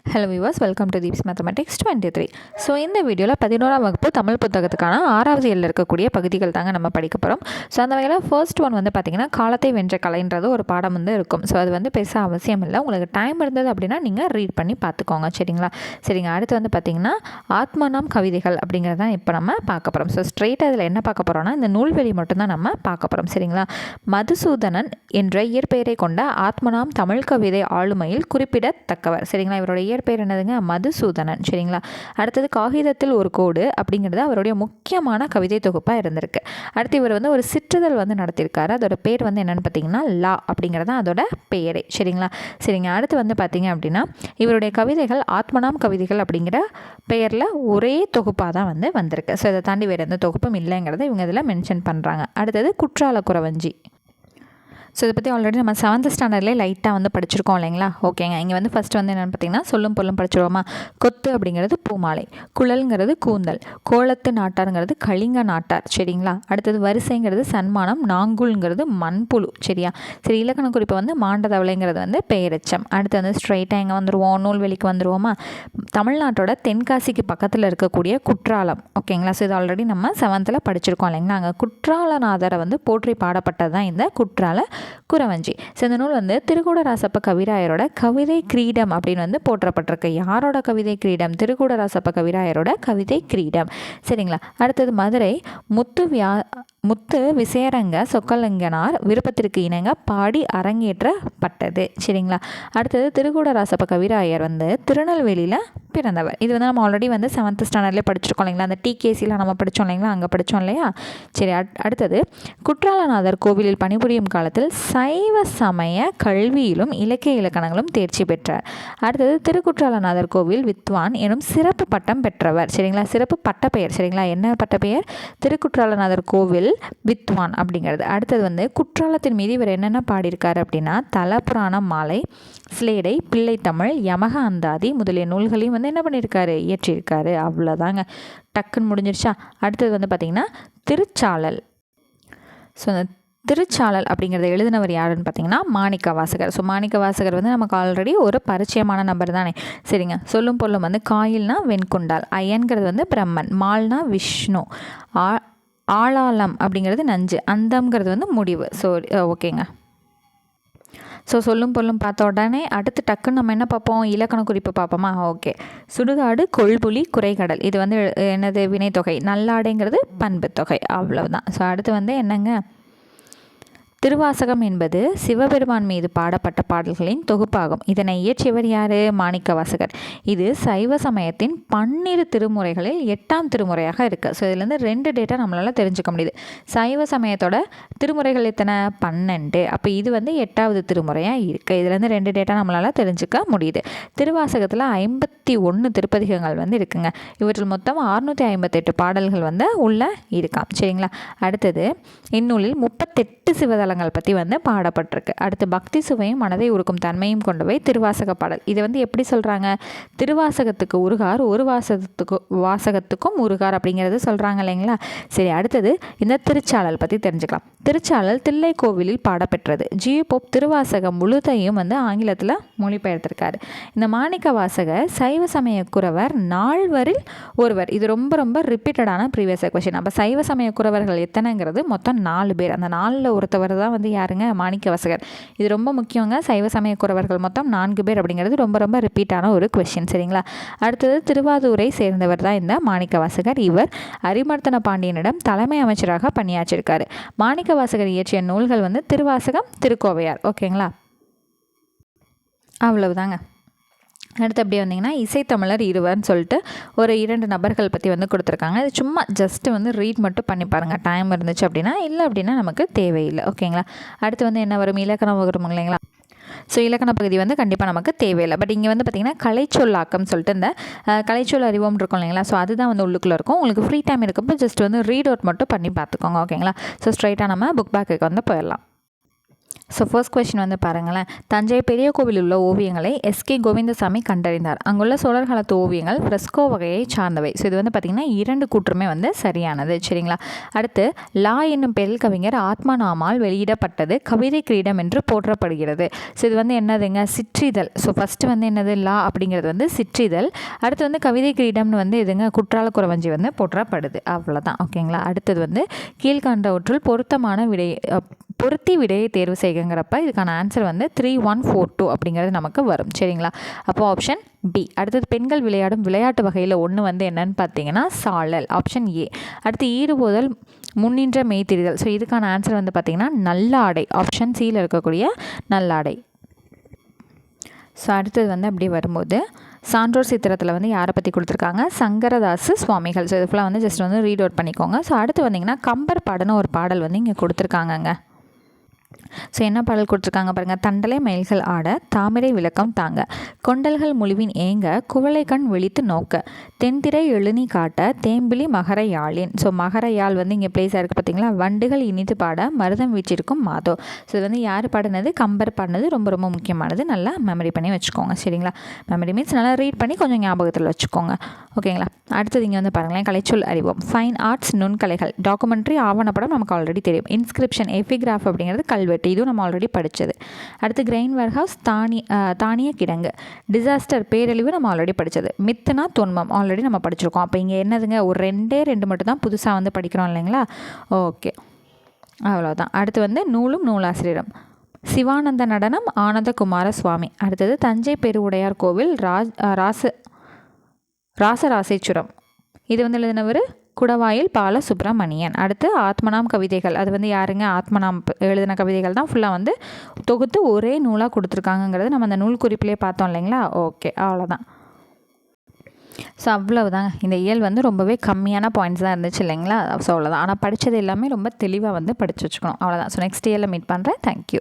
Hello viewers, welcome to Deeps mathematics 23. So இந்த வீடியோவில் 11ஆம் வகுப்பு தமிழ் புத்தகத்துக்கான 6வது இயலில் இருக்கக்கூடிய பகுதிகள் தாங்க நம்ம படிக்க போகிறோம். ஸோ அந்த வகையில் ஃபர்ஸ்ட் ஒன் வந்து பார்த்திங்கன்னா காலத்தை வென்ற கலைன்றது ஒரு பாடம் வந்து இருக்கும். ஸோ அது வந்து பேச அவசியம் இல்லை. உங்களுக்கு டைம் இருந்தது அப்படின்னா நீங்கள் ரீட் பண்ணி பார்த்துக்கோங்க. சரிங்க. அடுத்து வந்து பார்த்திங்கன்னா ஆத்மநாம் கவிதைகள் அப்படிங்கிறது தான் இப்போ நம்ம பார்க்க போகிறோம். ஸோ ஸ்ட்ரெயிட்டாக இதில் என்ன பார்க்க போகிறோம்னா இந்த நூல்வெளி மட்டும்தான் நம்ம பார்க்க போகிறோம். சரிங்களா. மதுசூதனன் என்ற இயற்பெயரை கொண்ட ஆத்மநாம் தமிழ் கவிதை ஆளுமையில் குறிப்பிடத்தக்கவர். சரிங்களா. இவருடைய இயற்பெயர் என்னதுங்க? மதுசூதனன். சரிங்களா. அடுத்தது காகிதத்தில் ஒரு கோடு அப்படிங்கிறது அவருடைய முக்கியமான கவிதை தொகுப்பாக இருந்திருக்கு. அடுத்து இவர் வந்து ஒரு சிற்றுதல் வந்து நடத்தியிருக்காரு. அதோட பேர் வந்து என்னென்னு பார்த்தீங்கன்னா லா அப்படிங்கிறது அதோட பெயரே. சரிங்க. அடுத்து வந்து பார்த்தீங்க அப்படின்னா இவருடைய கவிதைகள் ஆத்மநாம் கவிதைகள் அப்படிங்கிற பெயரில் ஒரே தொகுப்பாக தான் வந்து வந்திருக்கு. ஸோ இதை தாண்டி வேறு எந்த தொகுப்பும் இல்லைங்கிறத இவங்க இதில் மென்ஷன் பண்ணுறாங்க. அடுத்தது குற்றால குறவஞ்சி. ஸோ இதை பற்றி ஆல்ரெடி நம்ம 7th ஸ்டாண்டர்ட்லேயே லைட்டாக வந்து படிச்சிருக்கோம் இல்லைங்களா. ஓகேங்க. இங்கே வந்து ஃபஸ்ட்டு வந்து என்னென்னு பார்த்தீங்கன்னா சொல்லும் பொருளும் படிச்சிருவோமா. கொத்து அப்படிங்கிறது பூமாலை, குழல்ங்கிறது கூந்தல், கோலத்து நாட்டாருங்கிறது கலிங்க நாட்டார். சரிங்களா. அடுத்தது வரிசைங்கிறது சன்மானம், நாங்குள்ங்கிறது மண்புழு. சரி, இலக்கண குறிப்பு வந்து மாண்டதவளைங்கிறது வந்து பெயரெச்சம். அடுத்து வந்து ஸ்ட்ரைட்டாக எங்கே வந்துடுவோம், நூல்வெளிக்கு வந்துடுவோமா. தமிழ்நாட்டோட தென்காசிக்கு பக்கத்தில் இருக்கக்கூடிய குற்றாலம். ஓகேங்களா. ஸோ இது ஆல்ரெடி நம்ம 7th படிச்சிருக்கோம் இல்லைங்களா. அங்கே குற்றாலநாதரை வந்து போற்றி பாடப்பட்டது தான் இந்த குற்றால குறவஞ்சி. ஸோ இந்த நூல் வந்து திருக்கூடராசப்ப கவிராயரோட கவிதை கிரீடம் அப்படின்னு வந்து போற்றப்பட்டிருக்கு. யாரோட கவிதை கிரீடம்? திருக்கூடராசப்ப கவிராயரோட கவிதை கிரீடம். சரிங்களா. அடுத்தது மதுரை முத்து விசேரங்க சொக்கலிங்கனார் விருப்பத்திற்கு இணங்க பாடி அரங்கேற்றப்பட்டது. சரிங்களா. அடுத்தது திருக்கூடராசப்ப கவிராயர் வந்து திருநெல்வேலியில் பிறந்தவர். இது வந்து நம்ம ஆல்ரெடி வந்து 7th ஸ்டாண்டர்ட்லேயே படிச்சிருக்கோம் இல்லைங்களா. அந்த டிகேசியில் நம்ம படித்தோம் இல்லைங்களா, அங்கே படித்தோம் இல்லையா. சரி, அடுத்தது குற்றாலநாதர் கோவிலில் பணிபுரியும் காலத்தில் சைவ சமய கல்வியிலும் இலக்கிய இலக்கணங்களும் தேர்ச்சி பெற்றார். அடுத்தது திருக்குற்றாலநாதர் கோவில் வித்வான் எனும் சிறப்பு பட்டம் பெற்றவர். சரிங்களா. சிறப்பு பட்டப்பெயர். சரிங்களா. என்ன பட்டப்பெயர்? திருக்குற்றாலநாதர் கோவில் வித்வான் அப்படிங்கிறது. அடுத்தது வந்து குற்றாலத்தின் மீது இவர் என்னென்ன பாடியிருக்காரு அப்படின்னா தலபுராணம் மாலை, சிலேடை, பிள்ளைத்தமிழ், யமக அந்தாதி முதலிய நூல்களையும் வந்து என்ன பண்ணியிருக்காரு? இயற்றியிருக்காரு. அவ்வளோதாங்க, டக்குன்னு முடிஞ்சிருச்சா. அடுத்தது வந்து பார்த்திங்கன்னா திருச்சாளல். ஸோ அந்த திருச்சாளல் அப்படிங்கிறத எழுதினவர் யாருன்னு பார்த்தீங்கன்னா மாணிக்கவாசகர். ஸோ மாணிக்கவாசகர் வந்து நமக்கு ஆல்ரெடி ஒரு பரிச்சயமான நபர் தானே. சரிங்க. சொல்லும் பொருளும் வந்து காயில்னா வெண்குண்டால், அயன்கிறது வந்து பிரம்மன், மால்னா விஷ்ணு, ஆளாளம் அப்படிங்கிறது நஞ்சு, அந்தம்ங்கிறது வந்து முடிவு. ஸோ ஓகேங்க. ஸோ சொல்லும் பொருளும் பார்த்த உடனே அடுத்து டக்குன்னு நம்ம என்ன பார்ப்போம்? இலக்கண குறிப்பு பார்ப்போமா. ஓகே. சுடுகாடு, கொள்புலி, குறைகடல் இது வந்து என்னது? வினைத்தொகை. நல்லாடைங்கிறது பண்பு தொகை. அவ்வளவுதான். ஸோ அடுத்து வந்து என்னங்க? திருவாசகம் என்பது சிவபெருமான் மீது பாடப்பட்ட பாடல்களின் தொகுப்பாகும். இதனை இயற்றியவர் யார்? மாணிக்கவாசகர். இது சைவ சமயத்தின் 12 திருமுறைகளில் 8ஆம் திருமுறையாக இருக்குது. ஸோ இதுலேருந்து 2 டேட்டா நம்மளால் தெரிஞ்சுக்க முடியுது. சைவ சமயத்தோட திருமுறைகள் எத்தனை? 12. அப்போ இது வந்து 8வது திருமுறையாக இருக்குது. இதுலேருந்து 2 டேட்டா நம்மளால் தெரிஞ்சுக்க முடியுது. திருவாசகத்தில் 51 திருப்பதிகங்கள் வந்து இருக்குங்க. இவற்றில் மொத்தம் 658 பாடல்கள் வந்து உள்ள இருக்காம். சரிங்களா. அடுத்தது இந்நூலில் 38 சிவதளங்கள் பற்றி வந்து பாடப்பட்டிருக்கு. அடுத்து பக்தி சுவையும் மனதை உருக்கும் தன்மையும் கொண்டவை திருவாசக பாடல். இதை வந்து எப்படி சொல்கிறாங்க? திருவாசகத்துக்கு உருகார், ஒரு வாசகத்துக்கும் உருகார் அப்படிங்கிறது சொல்கிறாங்க இல்லைங்களா. சரி, அடுத்தது இந்த திருச்சாளல் பற்றி தெரிஞ்சுக்கலாம். திருச்சாளல் தில்லை கோவிலில் பாடப்பெற்றது. ஜியு போப் திருவாசகம் முழுதையும் வந்து ஆங்கிலத்தில் மொழிபெயர்த்திருக்காரு. இந்த மாணிக்க வாசகர் சைவ சமய குறவர் நால்வரில் ஒருவர். இது ரொம்ப ரொம்ப ரிப்பீட்டடான ப்ரீவியஸ் கொஸ்டின். அப்போ சைவ சமய குறவர்கள் எத்தனைங்கிறது மொத்தம் 4 பேர். அந்த 4ல் ஒருத்தவர் தான் வந்து யாருங்க? மாணிக்கவாசகர். இது ரொம்ப முக்கியங்க. சைவ சமய குறவர்கள் மொத்தம் 4 பேர் அப்படிங்கிறது ரொம்ப ரொம்ப ரிப்பீட்டான ஒரு கொஸ்டின். சரிங்களா. அடுத்தது திருவாதூரை சேர்ந்தவர் தான் இந்த மாணிக்கவாசகர். இவர் அரிமர்த்தன பாண்டியனிடம் தலைமை அமைச்சராக பணியாற்றிருக்காரு. மாணிக்கவாசகர் இயற்றிய நூல்கள் வந்து திருவாசகம், திருக்கோவையார். ஓகேங்களா. அவ்வளவுதாங்க. அடுத்து அப்படியே வந்தீங்கன்னா இசைத்தமிழர் இருவர்னு சொல்லிட்டு ஒரு 2 நபர்கள் பற்றி வந்து கொடுத்துருக்காங்க. இது சும்மா ஜஸ்ட்டு வந்து ரீட் மட்டும் பண்ணி பாருங்கள் டைம் இருந்துச்சு அப்படின்னா. இல்லை அப்படின்னா நமக்கு தேவையில்லை. ஓகேங்களா. அடுத்து வந்து என்ன வரும்? இலக்கணம் வரும் இல்லைங்களா. ஸோ இலக்கண பகுதி வந்து கண்டிப்பாக நமக்கு தேவையில்லை. பட் இங்கே வந்து பார்த்திங்கன்னா கலைச்சொல்லாக்கம் சொல்லிட்டு இந்த கலைச்சொல் அறிவோம் இருக்கும் இல்லைங்களா. ஸோ அதுதான் வந்து உள்ளுக்குள்ளே இருக்கும். உங்களுக்கு ஃப்ரீ டைம் இருக்கப்போ ஜஸ்ட் வந்து ரீட் அவுட் மட்டும் பண்ணி பார்த்துக்கோங்க. ஓகேங்களா. ஸோ ஸ்ட்ரைட்டாக நம்ம புக் பேக்குக்கு வந்து போயிடலாம். ஸோ ஃபர்ஸ்ட் கொஸ்டின் வந்து பாருங்களேன். தஞ்சை பெரிய கோவிலில் உள்ள ஓவியங்களை எஸ்கே கோவிந்தசாமி கண்டறிந்தார். அங்குள்ள சோழர் காலத்து ஓவியங்கள் ஃப்ரெஸ்கோ வகையை சார்ந்தவை. ஸோ இது வந்து பார்த்திங்கன்னா 2 கூற்றுமே வந்து சரியானது. சரிங்களா. அடுத்து லா என்னும் பெயரில் கவிஞர் ஆத்மநாமால் வெளியிடப்பட்டது கவிதை கிரீடம் என்று போற்றப்படுகிறது. ஸோ இது வந்து என்னதுங்க, சிற்றிதழ். ஸோ ஃபஸ்ட்டு வந்து என்னது, லா அப்படிங்கிறது வந்து சிற்றிதழ். அடுத்து வந்து கவிதை கிரீடம்னு வந்து எதுங்க, குற்றால குறவஞ்சி வந்து போற்றப்படுது. அவ்வளோதான். ஓகேங்களா. அடுத்தது வந்து கீழ்கண்டவற்றுள் பொருத்தி விடையை தேர்வு செய்கிறப்ப இதுக்கான ஆன்சர் வந்து 3142 அப்படிங்கிறது நமக்கு வரும். சரிங்களா. அப்போ ஆப்ஷன் பி. அடுத்தது பெண்கள் விளையாடும் விளையாட்டு வகையில் ஒன்று வந்து என்னன்னு பார்த்தீங்கன்னா சாழல், ஆப்ஷன் ஏ. அடுத்து ஈடுபோதல் முன்னின்ற மெய்திரிதல். ஸோ இதுக்கான ஆன்சர் வந்து பார்த்திங்கன்னா நல்லாடை, ஆப்ஷன் சியில் இருக்கக்கூடிய நல்லாடை. ஸோ அடுத்தது வந்து அப்படி வரும்போது சான்றோர் சித்திரத்தில் வந்து யாரை பற்றி கொடுத்துருக்காங்க, சங்கரதாசு சுவாமிகள். ஸோ இது ஃபுல்லாக வந்து ஜஸ்ட் வந்து ரீட் அவுட் பண்ணிக்கோங்க. ஸோ அடுத்து வந்திங்கன்னா கம்பர் பாடன்னு ஒரு பாடல் வந்து இங்கே கொடுத்துருக்காங்கங்க. ஸோ என்ன பாடல் கொடுத்துருக்காங்க பாருங்கள். தண்டலை மயில்கள் ஆட தாமரை விளக்கம் தாங்க, கொண்டல்கள் முழுவின் ஏங்க குவளை கண் விழித்து நோக்க, தென்திரை எழுநி காட்ட தேம்பிலி மகர யாழின். ஸோ மகர யாழ் வந்து இங்கே பிளேஸ் ஆகிருக்கு பார்த்தீங்களா. வண்டுகள் இனித்து பாட மருதம் வீச்சிருக்கும் மாதோ. ஸோ இது வந்து யார் பாடினது, கம்பர் பாடினது. ரொம்ப ரொம்ப முக்கியமானது, நல்லா மெமரி பண்ணி வச்சுக்கோங்க. சரிங்களா. மெமரி மீன்ஸ் நல்லா ரீட் பண்ணி கொஞ்சம் ஞாபகத்தில் வச்சுக்கோங்க. ஓகேங்களா. அடுத்தது இங்கே வந்து பாருங்களேன், கலைச்சொல் அறிவோம். ஃபைன் ஆர்ட்ஸ் நுண்கலைகள், டாக்குமெண்ட்ரி ஆவணப்படம் நமக்கு ஆல்ரெடி தெரியும். இன்ஸ்கிரிப்ஷன் எபிகிராஃப் அப்படிங்கிறது கல்வெட்டு, இதுவும் நம்ம ஆல்ரெடி படித்தது. அடுத்து கிரெயின் வேர்ஹவுஸ் தானிய கிடங்கு, டிசாஸ்டர் பேரழிவு நம்ம ஆல்ரெடி படித்தது. மித்துனா தொன்மம் ஆல்ரெடி நம்ம படிச்சிருக்கோம். அப்போ இங்கே என்னதுங்க, ஒரு 2 மட்டும் தான் புதுசாக வந்து படிக்கிறோம் இல்லைங்களா. ஓகே, அவ்வளோதான். அடுத்து வந்து நூலும் நூலாசிரியரும், சிவானந்த நடனம் ஆனந்த குமார சுவாமி. அடுத்தது தஞ்சை பெருவுடையார் கோவில் ராசராசேச்சுரம். இது வந்து எழுதினவர் குடவாயில் பால சுப்பிரமணியன். அடுத்து ஆத்மநாம் கவிதைகள், அது வந்து யாருங்க, ஆத்மநாம் எழுதின கவிதைகள் தான் ஃபுல்லாக வந்து தொகுத்து ஒரே நூலாக கொடுத்துருக்காங்கிறது நம்ம அந்த நூல் குறிப்பிலே பார்த்தோம் இல்லைங்களா. ஓகே, அவ்வளோதான். ஸோ அவ்வளவுதாங்க. இந்த இயல் வந்து ரொம்பவே கம்மியான பாயிண்ட்ஸ் தான் இருந்துச்சு இல்லைங்களா. ஸோ அவ்வளோதான். ஆனால் படித்தது எல்லாமே ரொம்ப தெளிவாக வந்து படித்து வச்சுக்கணும். அவ்வளோதான். ஸோ நெக்ஸ்ட் இயரில் மீட் பண்ணுறேன். தேங்க்யூ.